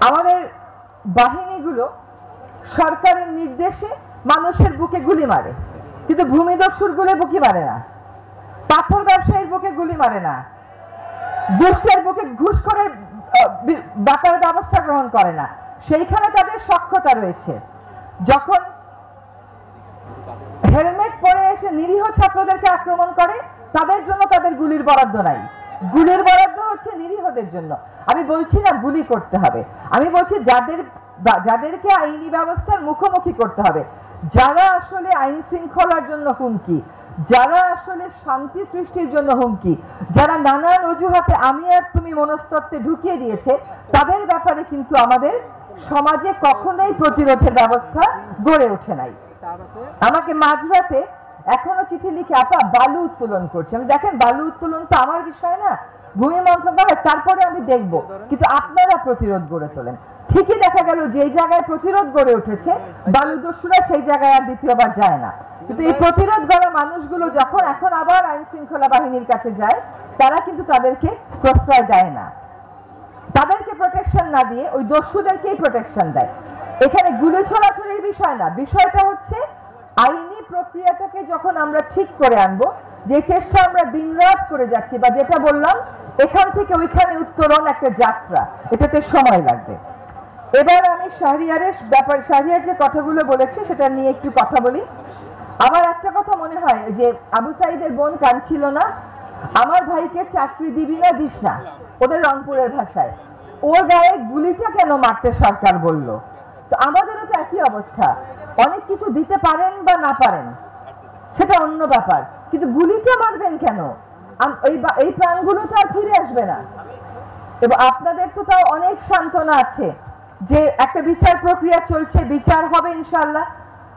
আমাদের বাহিনীগুলো সরকারের নির্দেশে মানুষের বুকে গুলি মারে, কিন্তু ভূমিদস্যুর গুলি বুকি মারে না, পাথর ব্যবসায়ীর বুকে গুলি মারে না, দুষ্টের বুকে ঘুষ করে ব্যাপার ব্যবস্থা গ্রহণ করে না। সেইখানে তাদের সক্ষমতা রয়েছে। যখন হেলমেট পরে এসে নিরীহ ছাত্রদেরকে আক্রমণ করে, তাদের জন্য তাদের গুলির বরাদ্দ নাই, গুলির বরাদ্দ হচ্ছে নিরীহদের জন্য। আমি বলছি না গুলি করতে হবে, আমি বলছি যাদেরকে আইনি ব্যবস্থার মুখোমুখি করতে হবে, যারা আসলে আইন শৃঙ্খলার জন্য হুমকি, যারা আসলে শান্তি সৃষ্টির জন্য হুমকি, যারা নানান অজুহাতে আমি আর তুমি মনস্তত্ত্বে ঢুকিয়ে দিয়েছে, তাদের ব্যাপারে কিন্তু আমাদের সমাজে কখনোই প্রতিরোধের ব্যবস্থা গড়ে ওঠে নাই। আমাকে মাঝরাতে এখনো চিঠি লিখে আপা বালু উত্তোলন করছে। আমি দেখেন বালু উত্তোলন তো আমার বিষয় না, ভূমি মন্ত্রণালয়, তারপরে আমি দেখব, কিন্তু আপনারা প্রতিরোধ গড়ে তোলেন। ঠিকই দেখা গেল যে জায়গায় প্রতিরোধ গড়ে উঠেছে বালুদস্যুরা সেই জায়গায় আর দ্বিতীয়বার যায় না। কিন্তু এই প্রতিরোধ গড়া মানুষগুলো যখন এখন আবার আইন শৃঙ্খলা বাহিনীর কাছে যায়, তারা কিন্তু তাদেরকে প্রশ্রয় দেয় না, তাদেরকে প্রোটেকশন না দিয়ে ওই দস্যুদেরকেই প্রোটেকশন দেয়। এখানে গুলি ছড়াছড়ির বিষয় না, বিষয়টা হচ্ছে আইনি প্রক্রিয়াটাকে যখন আমরা ঠিক করে আনবো, যে চেষ্টা আমরা দিনরাত করে যাচ্ছি, বা যেটা বললাম এখান থেকে ওইখানে উত্তরণ একটা যাত্রা, এটাতে সময় লাগবে। এবার আমি শাহরিয়ারের ব্যাপার, শাহরিয়ার যে কথাগুলো বলেছে সেটা নিয়ে একটু কথা বলি। আমার একটা কথা মনে হয় যে আবু সাইদের বোন কাঁদছিল না, আমার ভাইকে চাকরি দিবি না দিস না, ওদের রংপুরের ভাষায়, ওর গায়ে গুলিটা কেন মারতে সরকার বলল? তো আমাদেরও তো একই অবস্থা, অনেক কিছু দিতে পারেন বা না পারেন সেটা অন্য ব্যাপার, কিন্তু গুলিটা মারবেন কেন? এই প্রাণগুলো তো আর ফিরে আসবে না। এবং আপনাদের তো তাও অনেক সান্ত্বনা আছে যে একটা বিচার প্রক্রিয়া চলছে, বিচার হবে ইনশাআল্লাহ,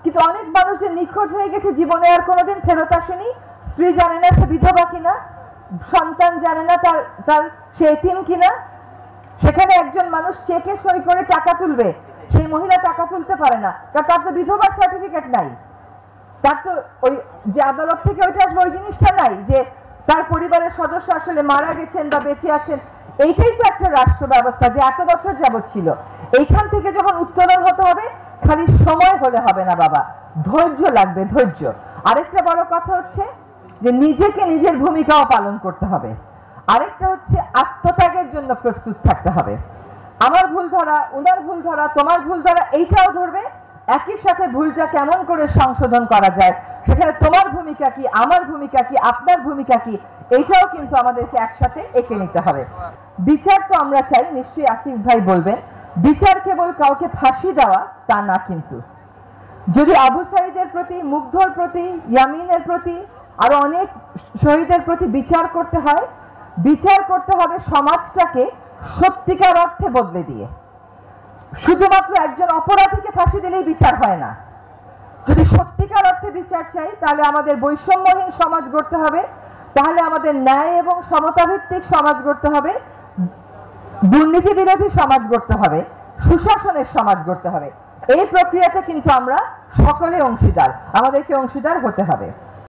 কিন্তু অনেক মানুষ যে নিখোঁজ হয়ে গেছে, জীবনে আর কোনোদিন ফেরত আসেনি, স্ত্রী জানে না সে বিধবা কিনা, সন্তান জানে না তার সে এতিম কিনা। সেখানে একজন মানুষ চেকে সই করে টাকা তুলবে, সেই মহিলা টাকা তুলতে পারে না, কারণ তার তো বিধবার সার্টিফিকেট নাই, তার তো ওই যে আদালত থেকে ওইটা আসবে ওই জিনিসটা নাই যে তার পরিবারের সদস্য আসলে মারা গেছেন বা বেঁচে আছেন। এইটাই তো একটা রাষ্ট্র ব্যবস্থা যে এত বছর যাবৎ ছিল। এইখান থেকে যখন উত্তোলন হতে হবে, খালি সময় হলে হবে না বাবা, ধৈর্য লাগবে, ধৈর্য। আরেকটা বড় কথা হচ্ছে যে নিজেকে নিজের ভূমিকাও পালন করতে হবে। আরেকটা হচ্ছে আত্মত্যাগের জন্য প্রস্তুত থাকতে হবে। আমার ভুল ধরা, ওনার ভুল ধরা, তোমার ভুল ধরা, এইটাও ধরবে, একই সাথে ভুলটা কেমন করে সংশোধন করা যায়, সেখানে তোমার ভূমিকা কি, আমার ভূমিকা কি, আপনার ভূমিকা কি, এইটাও কিন্তু আমাদেরকে একসাথে এঁকে নিতে হবে। বিচার তো আমরা চাই, নিশ্চয়ই আসিফ ভাই বলবেন, বিচার কেবল কাউকে ফাঁসি দেওয়া তা না, কিন্তু যদি আবু সাইদের প্রতি, মুগ্ধর প্রতি, ইয়ামিনের প্রতি, আরো অনেক শহীদের প্রতি বিচার করতে হয়, বিচার করতে হবে সমাজটাকে সত্যিকার অর্থে বদলে দিয়ে। শুধুমাত্র একজন অপরাধীকে ফাঁসি দিলেই বিচার হয় না। যদি সত্যিকার অর্থে বিচার চাই, তাহলে আমাদের বৈষম্যহীন সমাজ গড়তে হবে, তাহলে আমাদের ন্যায় এবং সমতা ভিত্তিক সমাজ গড়তে হবে, দুর্নীতি বিরোধী সমাজ গড়তে হবে, সুশাসনের সমাজ গড়তে হবে। এই প্রক্রিয়াতে কিন্তু আমরা সকলে অংশীদার, আমাদেরকে অংশীদার হতে হবে।